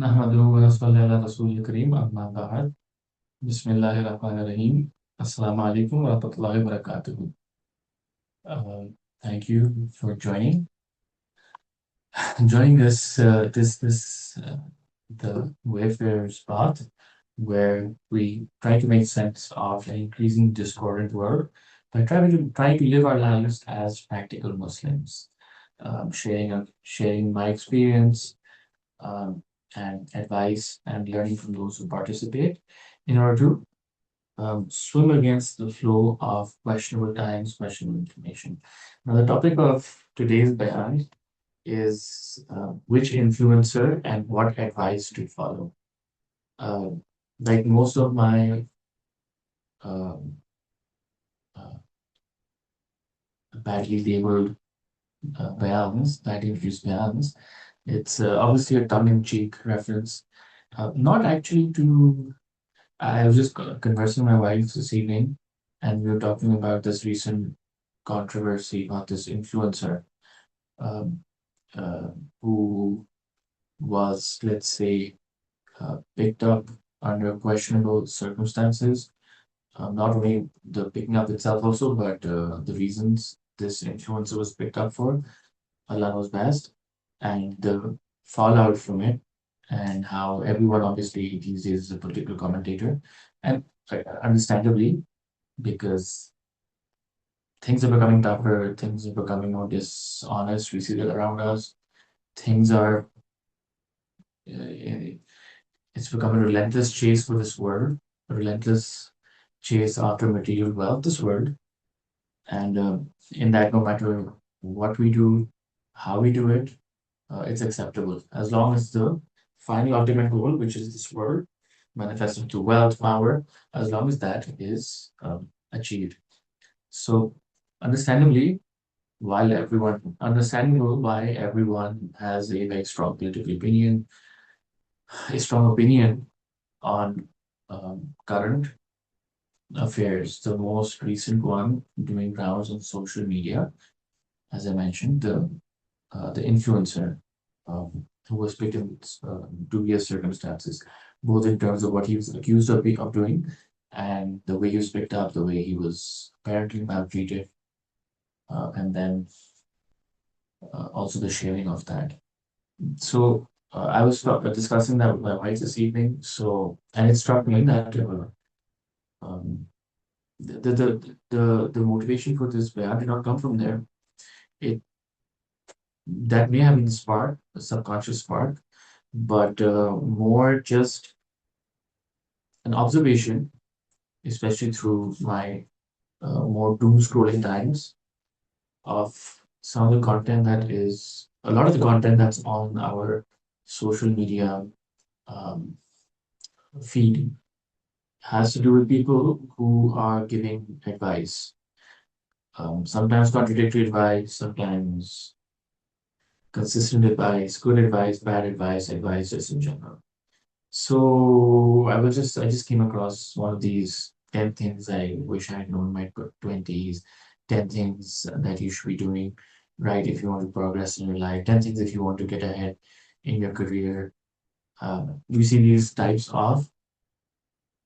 नहमदुहु व नस्सल्ली अला रसूलिल करीम अम्मा बाद बिस्मिल्लाहिर रहमानिर रहीम अस्सलामु अलैकुम व रहमतुल्लाहि व बरकातुहू. Uh, Thank you for joining us this the Wayfarer's Path, where we try to make sense of an increasing discordant world by trying to live our lives as practical Muslims, sharing my experience, um, and advice and learning from those who participate in order to swim against the flow of questionable times, questionable information. Now, the topic of today's bayan is which influencer and what advice to follow. Uh, like most of my um, uh, badly labeled badly introduced bayans, it's obviously a tongue-in-cheek reference, not actually to. I was just conversing with my wife this evening, and we were talking about this recent controversy about this influencer um, uh, who was, let's say, picked up under questionable circumstances. Not only the picking up itself, also, but the reasons this influencer was picked up for, Allah knows best, and the fallout from it, and how everyone obviously these days is a political commentator, and understandably, because things are becoming tougher, things are becoming more dishonest. We see that around us. Things are, uh, it's become a relentless chase for this world, a relentless chase after material wealth, this world. And in that, no matter what we do, how we do it, it's acceptable. As long as the final ultimate goal, which is this world, manifested to wealth, power, as long as that is achieved. So, understandably, understandable why everyone has a very strong political opinion, a strong opinion on current affairs. The most recent one doing rounds on social media, as I mentioned, the influencer who was picked in dubious circumstances, both in terms of what he was accused of doing and the way he was picked up, the way he was apparently maltreated, and then also the sharing of that. So I was discussing that with my wife this evening. So, and it struck me that um, the motivation for this bayan did not come from there. It that may have been spark, a subconscious spark, but more just an observation, especially through my more doom scrolling times of some of the content that is a lot of the content that's on our social media um, feed has to do with people who are giving advice. Sometimes contradictory advice, sometimes consistent advice, good advice, bad advice, advice just in general. So I just came across one of these 10 things I wish I had known in my 20s, 10 things that you should be doing right if you want to progress in your life, 10 things if you want to get ahead in your career. You see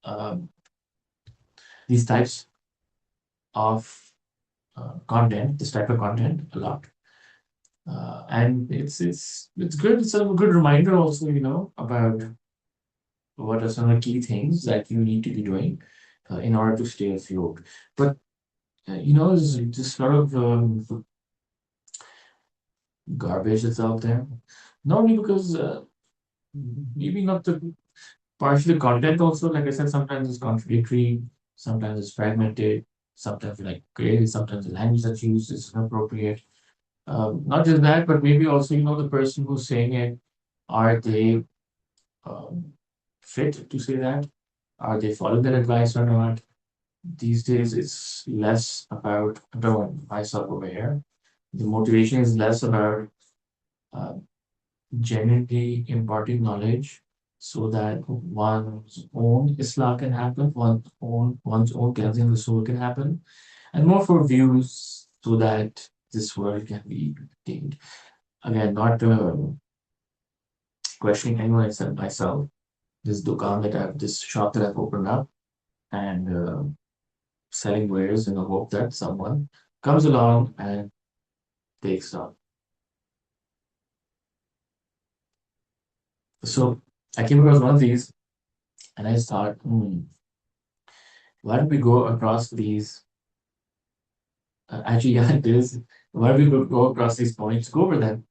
um, these types of content, this type of content a lot. And it's good. It's a good reminder also, about what are some of the key things that you need to be doing in order to stay afloat. But there's just a lot of garbage that's out there. Not only because maybe not the partially content also. Like I said, sometimes it's contradictory, sometimes it's fragmented, sometimes like crazy, sometimes the language that's used is inappropriate. Not just that, but maybe also the person who's saying it, are they um, fit to say that? Are they following that advice or not? These days, it's less about, I don't want myself over here. The motivation is less about uh, genuinely imparting knowledge so that one's own Islah can happen, one's own cleansing of the soul can happen, and more for views so that this world can be attained. Again, not questioning anyone except myself. This shop that I've opened up, and selling wares in the hope that someone comes along and takes off. So I came across one of these, and I thought, why don't we go across these? Actually, yeah, it is. Why don't we go across these points, go over them,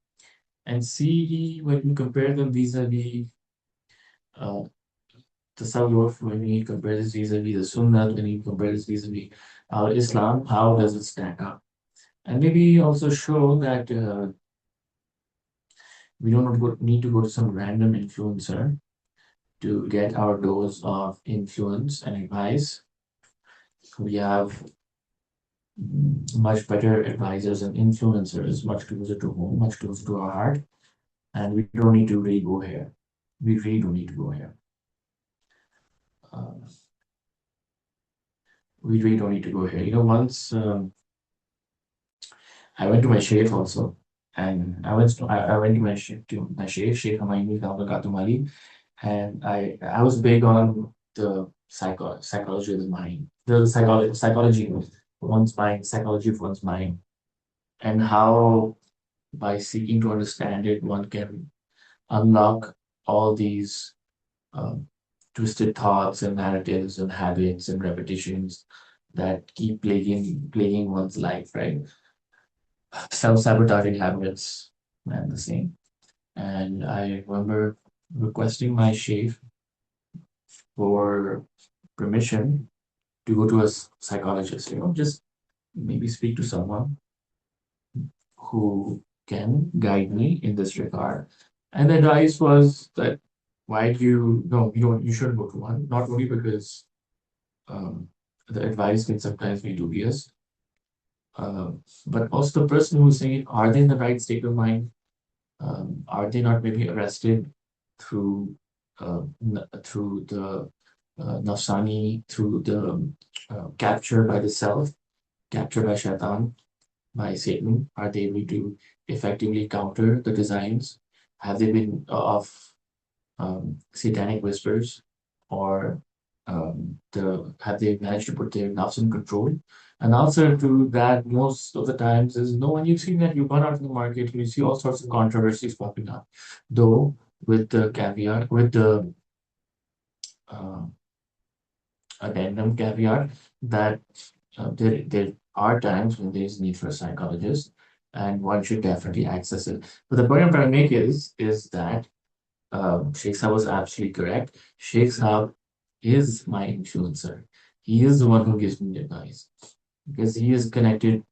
and see when we compare them vis-a-vis uh, the tasawwuf, when we compare this vis-a-vis the sunnah, when we compare this vis-a-vis Islam, how does it stack up? And maybe also show that we don't need to go to some random influencer to get our dose of influence and advice. We have much better advisors and influencers, much closer to home, much closer to our heart, and we don't need to really go here. We really don't need to go here. Uh, we really don't need to go here. Once I went to my sheikh also, and I went to my sheikh, Sheikh Hamaini Katumali, and I was big on the psychology of the mind, the psychology of one's mind, psychology of one's mind, and how by seeking to understand it, one can unlock all these um, twisted thoughts and narratives and habits and repetitions that keep plaguing one's life, right? Self-sabotaging habits and the same. And I remember requesting my sheikh for permission to go to a psychologist, just maybe speak to someone who can guide me in this regard. And the advice was that why do you no, you shouldn't go to one, not only because um, the advice can sometimes be dubious, but also the person who's saying it, are they in the right state of mind? Are they not maybe arrested through through the nafsani, through the capture by the self, captured by shaitan, by Satan? Are they able to effectively counter the designs? Have they been of satanic whispers, or have they managed to put their nafs in control? An answer to that most of the times is no. And you've seen that you've gone out in the market and you see all sorts of controversies popping up, though with the caveat, with the uh, addendum caveat that there are times when there is need for a psychologist, and one should definitely access it. But the point I'm trying to make is that Sheikh Saab was absolutely correct. Sheikh Saab is my influencer. He is the one who gives me advice because he is connected.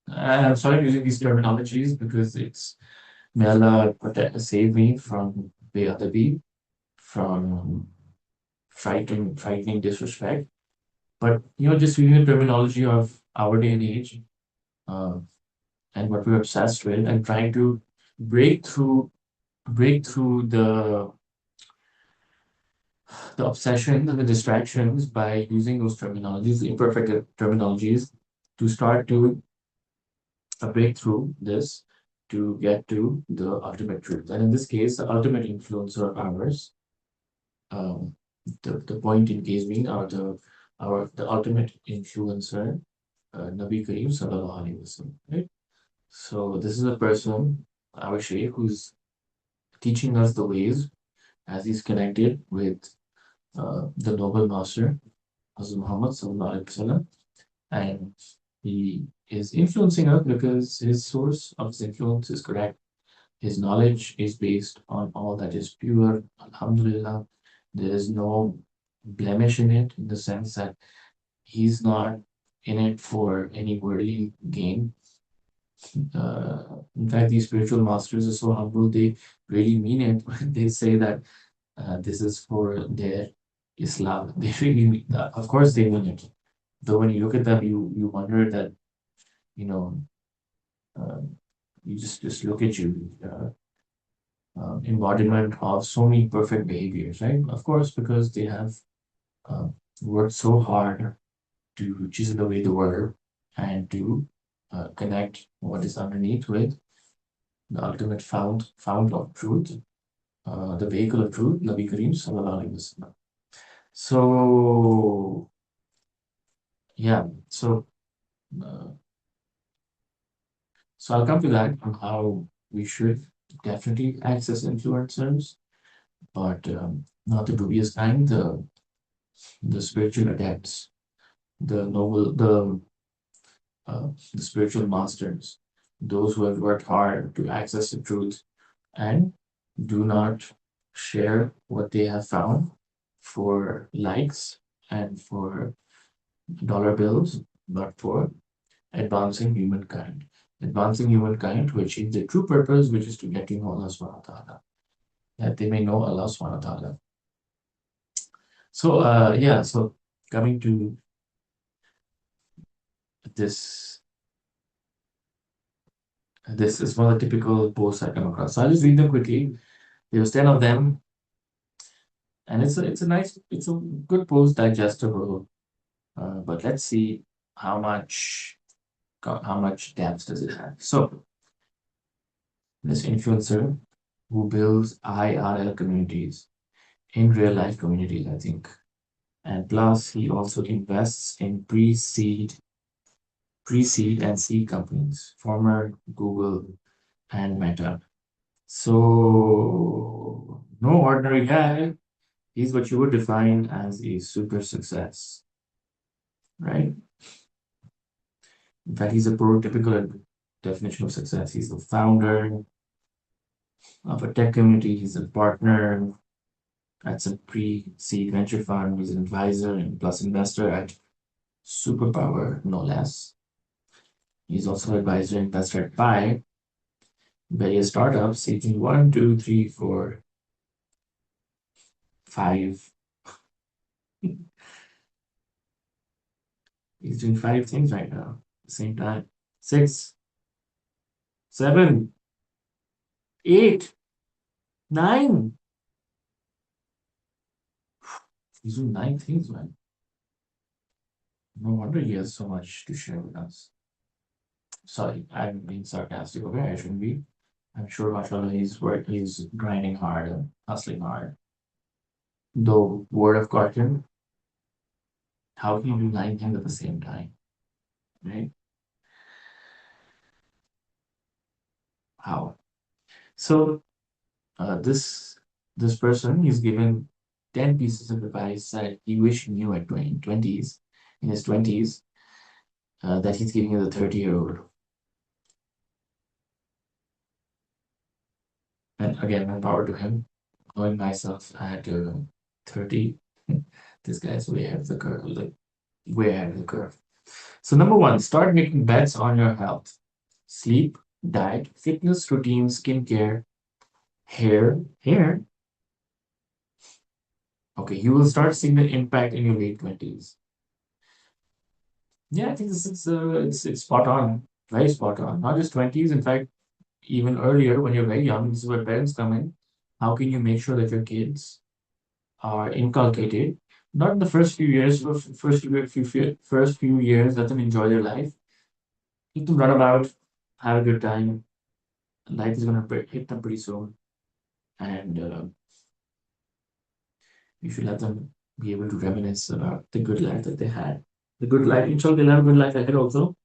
I'm sorry using these terminologies because it's may Allah save me from beadabi, from frightening disrespect. But just using the terminology of our day and age, uh, and what we're obsessed with, and trying to break through break through the obsession and the distractions by using those terminologies, imperfect terminologies, to start to break through this to get to the ultimate truth. And in this case, the ultimate influencer of ours, um, the point in case being, the ultimate influencer, Nabi Kareem Sallallahu Alaihi Wasallam. Right? So this is a person, our Shaykh, who's teaching us the ways as he's connected with the noble master, Hazrat Muhammad Sallallahu Alaihi Wasallam, and he is influencing us because his source of his influence is correct. His knowledge is based on all that is pure. Alhamdulillah, there is no blemish in it, in the sense that he's not in it for any worldly gain. In fact, these spiritual masters are so humble, they really mean it when they say that this is for their Islam. They really mean that. Of course, they mean it. Though when you look at them, you wonder that, you know, uh, you just look at you, embodiment of so many perfect behaviors, right? Of course, because they have uh, worked so hard to chisel away the word and to connect what is underneath with the ultimate fount of truth, the vehicle of truth, Nabi Kareem Sallallahu Alaihi Wasallam. So yeah, uh, so I'll come to that on how we should definitely access influencers, but not the dubious kind, the spiritual adepts, the noble, the spiritual masters, those who have worked hard to access the truth and do not share what they have found for likes and for dollar bills, but for advancing humankind. Advancing humankind to achieve the true purpose, which is to get to know Allah subhanahu wa ta'ala, that they may know Allah subhanahu wa ta'ala. So, yeah, so coming to this, this is one of the typical posts I come across. So I'll just read them quickly. There's 10 of them, and it's a good post, digestible. But let's see how much how much depth does it have. So this influencer who builds IRL communities in real life communities, I think. And plus, he also invests in pre-seed and seed companies, former Google and Meta. So, no ordinary guy. He's what you would define as a super success, right? In fact, he's a prototypical definition of success. He's the founder of a tech community. He's a partner at some pre-seed venture fund. He's an advisor and plus investor at Superpower, no less. He's also an advisor and investor at Pi, various startups, seeking one, two, three, four, five. He's doing five things right now at the same time. Six, seven, eight, nine. He's doing nine things, man. No wonder he has so much to share with us. Sorry, I'm being sarcastic. Okay, I shouldn't be. I'm sure, mashallah, he's grinding hard and hustling hard. Though, word of caution, how can you do nine things at the same time? Right? How? So, this person, he's given 10 pieces of advice that he wish he knew at 20s, in his 20s, that he's giving as a 30-year-old. And again, more power to him. Knowing myself at 30, this guy's way ahead of the curve, like way ahead of the curve. So number one, start making bets on your health. Sleep, diet, fitness routine, skincare, hair. Okay, you will start seeing the impact in your late 20s. Yeah, I think this is it's spot on, very spot on. Not just 20s, in fact, even earlier when you're very young, this is where parents come in. How can you make sure that your kids are inculcated, not in the first few years, but first few years, let them enjoy their life, let them run about, have a good time. Life is gonna hit them pretty soon, and you should let them be able to reminisce about the good life that they had. The good life, inshallah, they'll have a good life ahead also,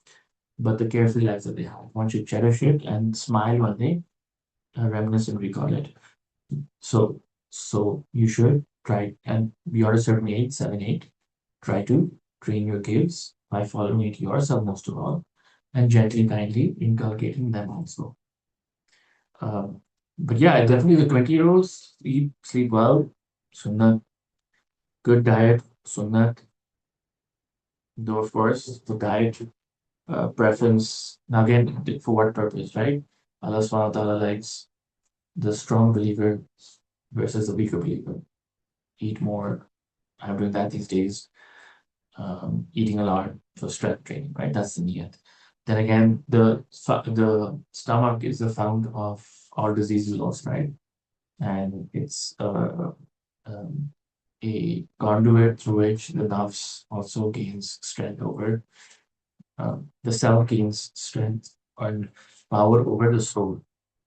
but the carefree life that they had. One should cherish it and smile when they reminisce and recall it. So, so you should try and beyond a certain age, 7, 8, try to train your kids by following it yourself most of all, and gently, kindly inculcating them also. Um, but yeah, definitely the 20-year-olds eat, sleep well, sunnah, good diet, sunnah, though of course the diet preference, now again, for what purpose, right? Allah subhanahu wa ta'ala likes the strong believer versus the weaker believer. Eat more. I'm doing that these days. Eating a lot for strength training, right? That's the niyat. Then again, the stomach is the fount of all diseases also, right? And it's a conduit through which the nerves also gains strength over the cell gains strength and power over the soul.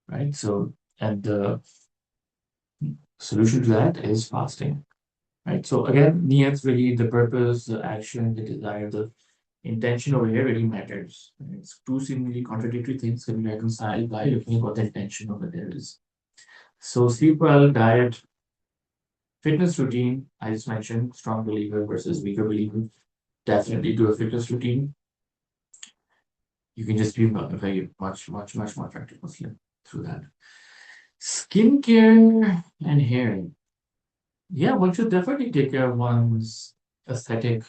right? So, and the solution to that is fasting, right? So again, niyat's really the purpose, the action, the desire, the intention over here really matters. And it's two seemingly contradictory things can be reconciled by looking at what the intention over there is. So sleep well, diet, fitness routine. I just mentioned strong believer versus weaker believer. Definitely do a fitness routine. You can just be very much more attractive Muslim through that. Skincare and hair. Yeah, one should definitely take care of aesthetic,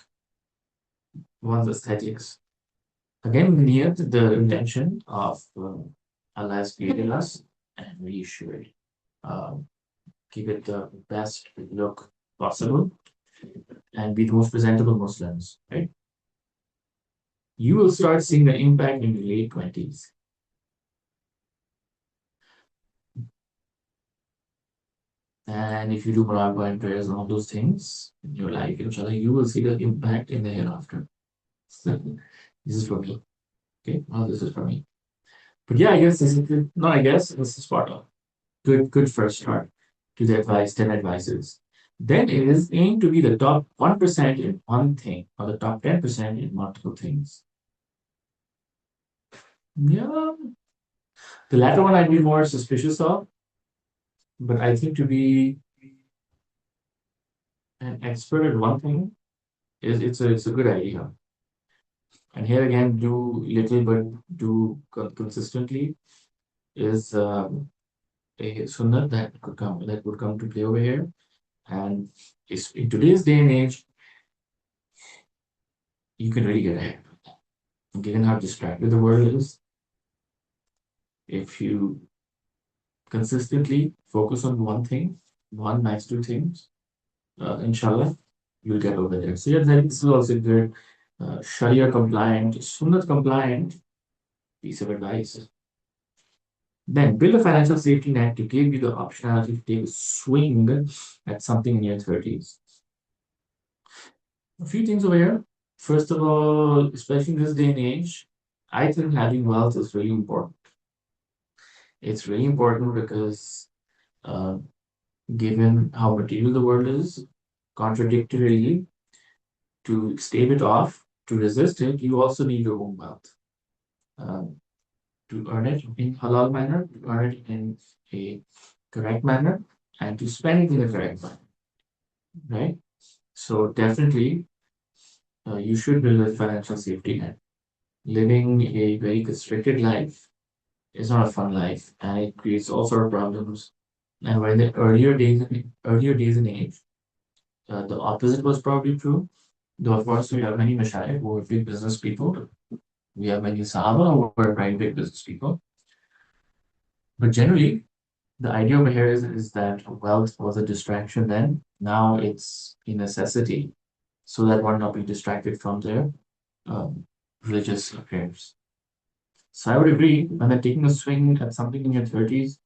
one's aesthetics. Again, near to the intention of Allah has created us, and we should uh, give it the best look possible and be the most presentable Muslims, right? You will start seeing the impact in the late 20s. And if you do muraqabah and prayers and all those things in your life, inshallah, you will see the impact in the hereafter. So, this is for me. Okay, well, this is for me. But yeah, I guess this is good. No, I guess this is spot on. Good first start to the advice, 10 advices. Then it is aimed to be the top 1% in one thing or the top 10% in multiple things. Yeah, the latter one I'd be more suspicious of, but I think to be an expert at one thing is it's a good idea. And here again, do little but do consistently is a sunnah that would come to play over here. And it's, in today's day and age, you can really get ahead. Given how distracted the world is, if you consistently focus on one thing, one nice two things, inshallah, you'll get over there. So yeah, this is also good. Sharia compliant, Sunnah compliant piece of advice. Then build a financial safety net to give you the optionality to take a swing at something in your 30s. A few things over here. First of all, especially in this day and age, I think having wealth is really important. It's really important because uh, given how material the world is, contradictorily, to stave it off, to resist it, you also need your own wealth. Um, to earn it in halal manner, to earn it in a correct manner, and to spend it in a correct manner, right? So definitely, you should build a financial safety net. Living a very constricted life is not a fun life, and it creates all sort of problems. And when the earlier days in age, the opposite was probably true. Though of course we have many mashaikh who are big business people. We have many sahaba who are very big business people. But generally, the idea over here is that wealth was a distraction then. Now it's a necessity so that one not be distracted from their um, religious affairs. So I would agree when they're taking a swing at something in your 30s.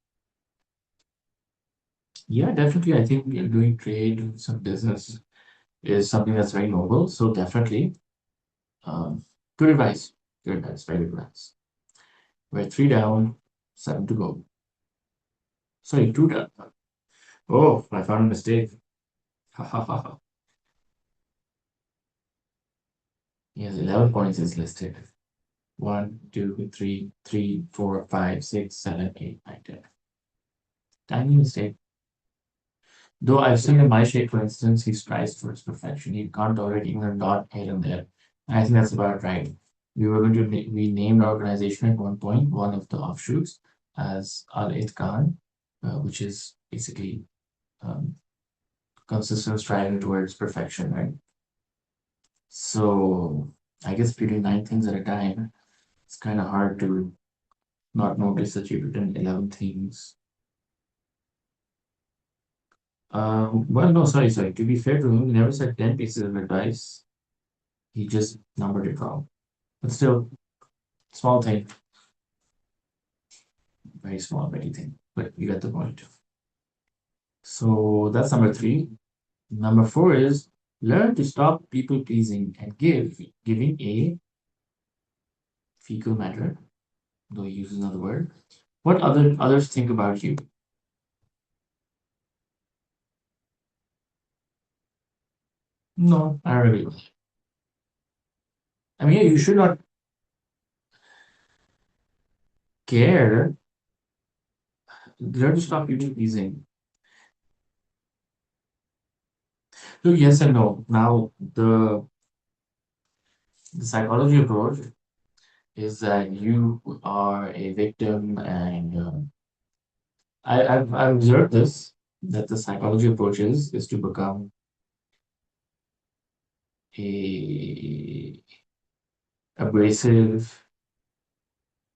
Yeah, definitely. I think doing trade, some business is something that's very noble. So definitely, um, good advice. Good advice. Very good advice. We're three down, seven to go. Sorry, two down. Oh, I found a mistake. Ha ha ha ha. Yes, 11 points is listed. One, two, three, four, five, six, seven, eight, nine, 10. Tiny mistake. Though I've seen in my shape, for instance, he strives towards perfection. He can't tolerate even a dot here and there. And I think that's about right. We were going to we named our organization at one point, one of the offshoots, as Al Itqan, which is basically um, consistent striving towards perfection, right? So I guess if you do nine things at a time, it's kind of hard to not notice that you've written 11 things. Well, no, sorry. To be fair to him, he never said 10 pieces of advice. He just numbered it wrong. But still, small thing, very small, very thing. But you get the point. So that's number three. Number four is learn to stop people pleasing and giving a fecal matter, though he uses another word, What others think about you? No, I don't really. I mean, yeah, you should not care. Learn to stop people pleasing. So yes and no. Now the psychology approach is that you are a victim, and I've observed this, that the psychology approach is to become a abrasive,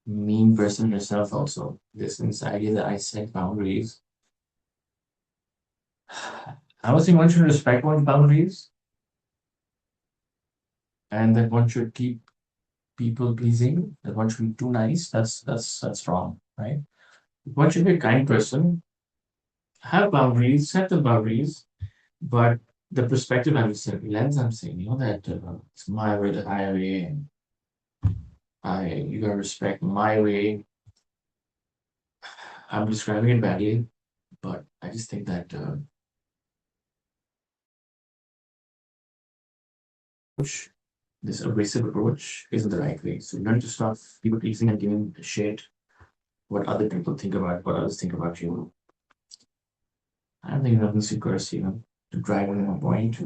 mean person yourself. Also, this idea that I set boundaries. I was saying one should respect one's boundaries, and that one should keep people pleasing. That one should be too nice. That's wrong, right? One should be a kind person, have boundaries, set the boundaries, but the perspective I'm saying, lens I'm saying, that it's my way, the highway, and you gotta respect my way. I'm describing it badly, but I just think that approach, this abrasive approach, isn't the right way. So learn to stop people pleasing and giving a shit what other people think about, what others think about you. I don't think nothing too curse, to drive on a point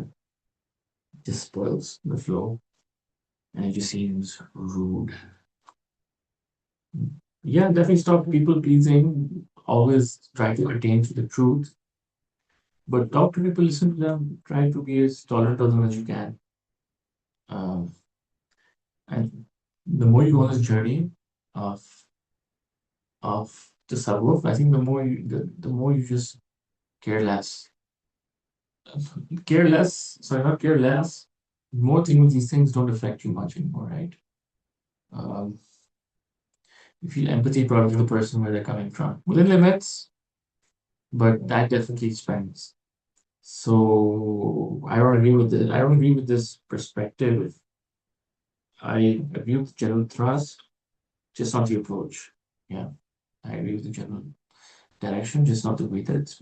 just spoils the flow, and it just seems rude. Yeah, definitely stop people pleasing. Always try to attain to the truth, but talk to people, listen to them, try to be as tolerant of them as you can. Um, and the more you go on this journey of the suburb, I think the more you just care less. Care less, sorry, not care less. More things, these things don't affect you much anymore, right? Um, you feel empathy probably for the person where they're coming from within limits, but that definitely expands. So I don't agree with this. I don't agree with this perspective. I agree with general thrust, just not the approach. Yeah, I agree with the general direction, just not the way that it's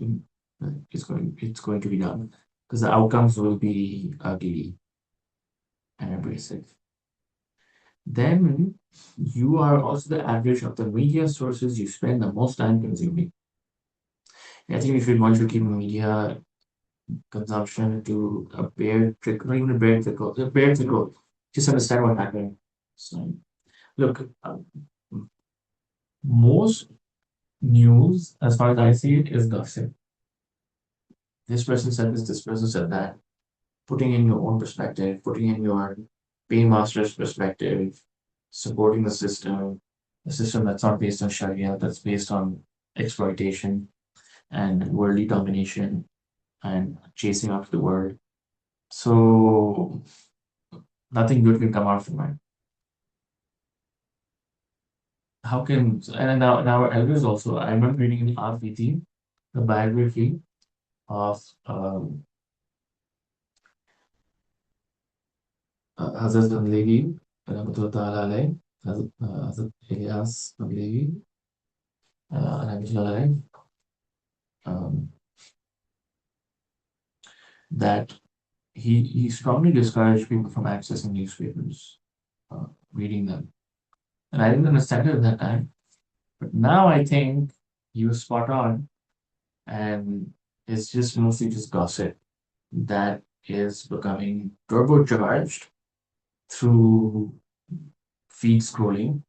going to be done, because the outcomes will be ugly and abrasive. Then you are also the average of the media sources you spend the most time consuming. I think if you want to keep media consumption to a bare trickle, not even a bare trickle, just understand what happened. So, look, most news, as far as I see it, is gossip. This person said this person said that. Putting in your own perspective, putting in your paymaster's perspective, supporting the system that's not based on Sharia, that's based on exploitation and worldly domination and chasing after the world. So nothing good can come out from it. How can, and now our elders also, I remember reading in RPT, the biography of Hazrat Levi, Rahmatullah Ta'ala alayh, Hazrat Ilyas Levi, Rahmatullah alayh, um, that he strongly discouraged people from accessing newspapers, reading them. And I didn't understand it at that time. But now I think he was spot on, and it's just mostly just gossip that is becoming turbocharged through feed scrolling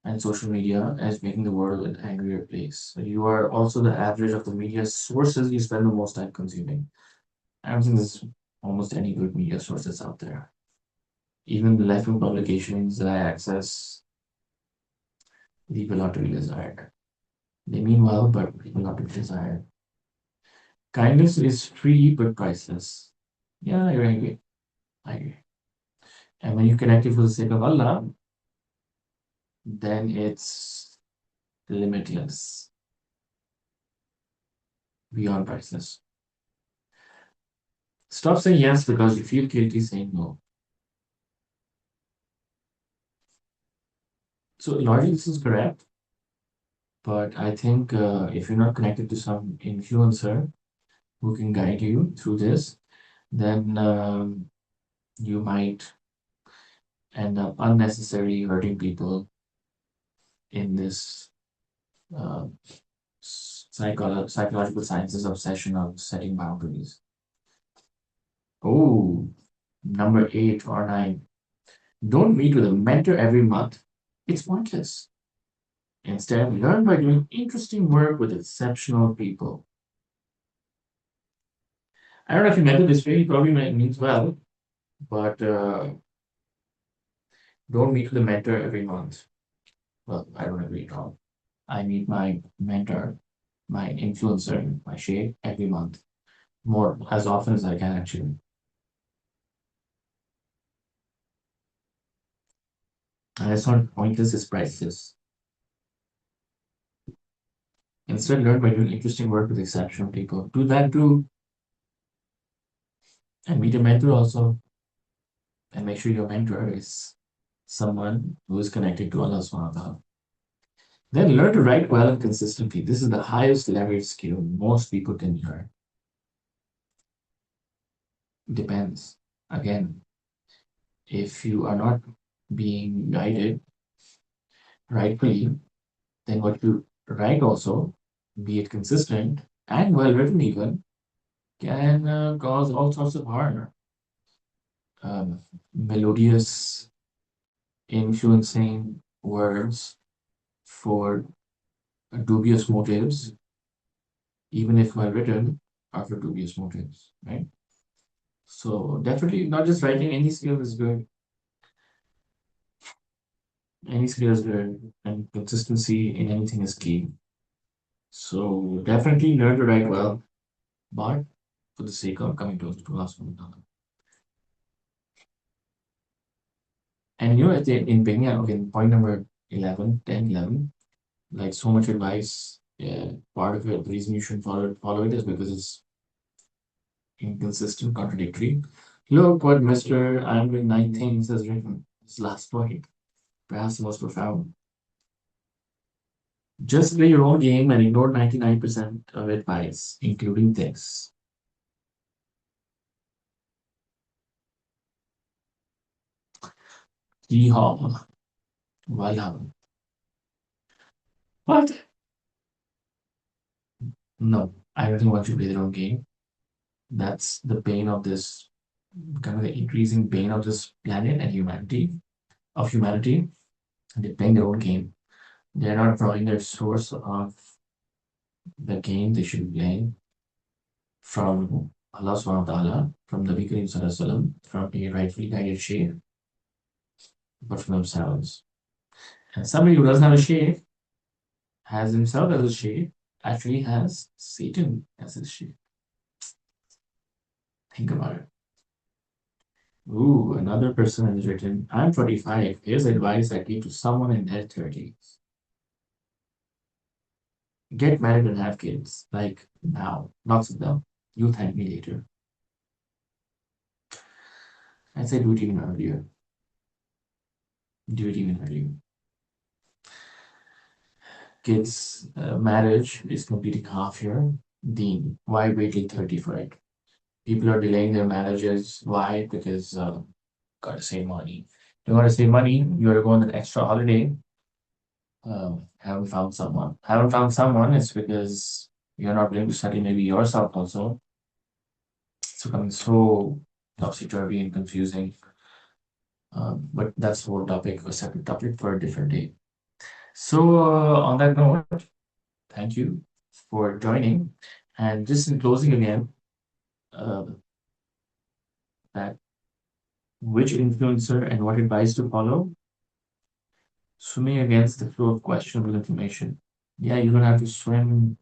and social media as making the world an angrier place. So you are also the average of the media sources you spend the most time consuming. I don't think there's almost any good media sources out there. Even the left-wing publications that I access leave a lot to be desired. They mean well, but leave a lot to be desired. Kindness is free but priceless. Yeah, I agree. I agree. And when you connect it for the sake of Allah, then it's limitless, beyond priceless. Stop saying yes because you feel guilty saying no. So largely this is correct. But I think if you're not connected to some influencer who can guide you through this, then you might end up unnecessarily hurting people in this uh, psychological sciences obsession of setting boundaries. Oh, number 8 or 9. Don't meet with a mentor every month. It's pointless. Instead, learn by doing interesting work with exceptional people. I don't know if you meant it this way, it probably means well, but don't meet with a mentor every month. Well, I don't agree at all. I meet my mentor, my influencer, my sheikh every month, more as often as I can actually. And it's not pointless, it's priceless. Instead, learn by doing interesting work with exceptional people. Do that too, and meet a mentor also, and make sure your mentor is someone who is connected to Allah subhanahu wa ta'ala. Then learn to write well and consistently. This is the highest leverage skill most people can learn. Depends. Again, if you are not being guided rightfully, then what you write also, be it consistent and well written even, can cause all sorts of harm. Melodious, influencing words for dubious motives, even if well written, are for dubious motives, right? So definitely not just writing, any skill is good. Any skill is good, and consistency in anything is key. So definitely learn to write well, but for the sake of coming closer to Allah subhanahu wa ta'ala. And you know, in beginning, okay, point number 11, 10, 11, like so much advice, yeah, part of it, the reason you should follow it is because it's inconsistent, contradictory. Look what Mr. I'm doing 9 things has written. His last point, perhaps the most profound. Just play your own game and ignore 99% of advice, including this. Yeehaw. Well done. What? No, I don't want you to play their own game. That's the bane of this, kind of the increasing bane of this planet and humanity. They're playing their own game. They're not drawing their source of the game they should be playing from Allah subhanahu wa ta'ala, from Nabi Kareem sallallahu alaihi wasallam, from a rightfully guided shaykh, but from themselves. And somebody who doesn't have a shaykh, has himself as a shaykh, actually has Satan as his shaykh. Think about it. Ooh, another person has written, I'm 45. Here's advice I give to someone in their 30s. Get married and have kids. Like now. Lots of them. You'll thank me later. I'd say do it even earlier. Do it even earlier. Kids, marriage is completing half your deen. Why wait till 30 for it? People are delaying their marriages. Why? Because gotta save money. You gotta save money, you gotta go on an extra holiday. Haven't found someone. Haven't found someone, it's because you're not willing to study maybe yourself also. It's becoming so topsy-turvy and confusing. But that's the whole topic, a separate topic for a different day. So, on that note, thank you for joining. And just in closing again, uh, that which influencer and what advice to follow? Swimming against the flow of questionable information. Yeah, you're gonna have to swim.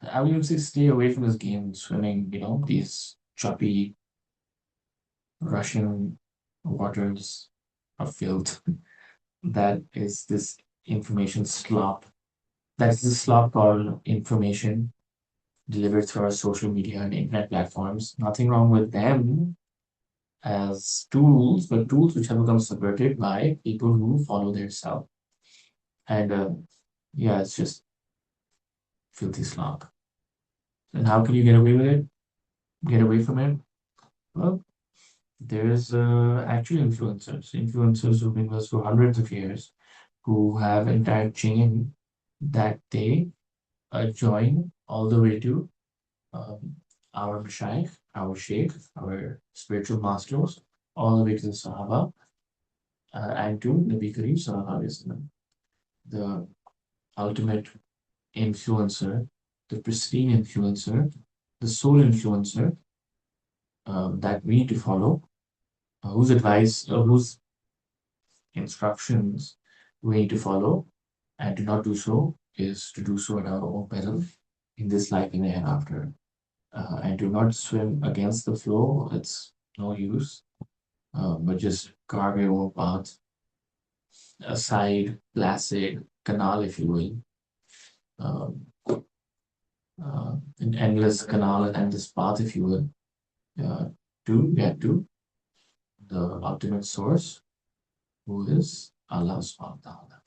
I would even say stay away from this game, swimming, these choppy Russian waters of filth. That is this information slop. That's the slop called information delivered through our social media and internet platforms. Nothing wrong with them as tools, but tools which have become subverted by people who follow their self. And Yeah, it's just filthy slop. And how can you get away with it? Get away from it? Well, there's actually influencers who've been with us for hundreds of years, who have entire chain that they join all the way to um, our mashaikh, our sheikh, our spiritual masters, all the way to the Sahaba and to Nabi Kareem Sallallahu Alaihi Wasallam, the ultimate influencer, the pristine influencer, the sole influencer that we need to follow, whose advice, whose instructions we need to follow, and to not do so is to do so at our own peril in this life and the hereafter. And do not swim against the flow, it's no use, but just carve your own path, a side, placid canal, if you will, um, an endless canal, an endless path, if you will, to get to the ultimate source, who is Allah subhanahu wa ta'ala.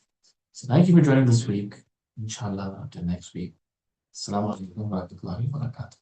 So thank you for joining this week. Inshallah, until next week. Assalamu alaikum wa rahmatullahi wa barakatuh.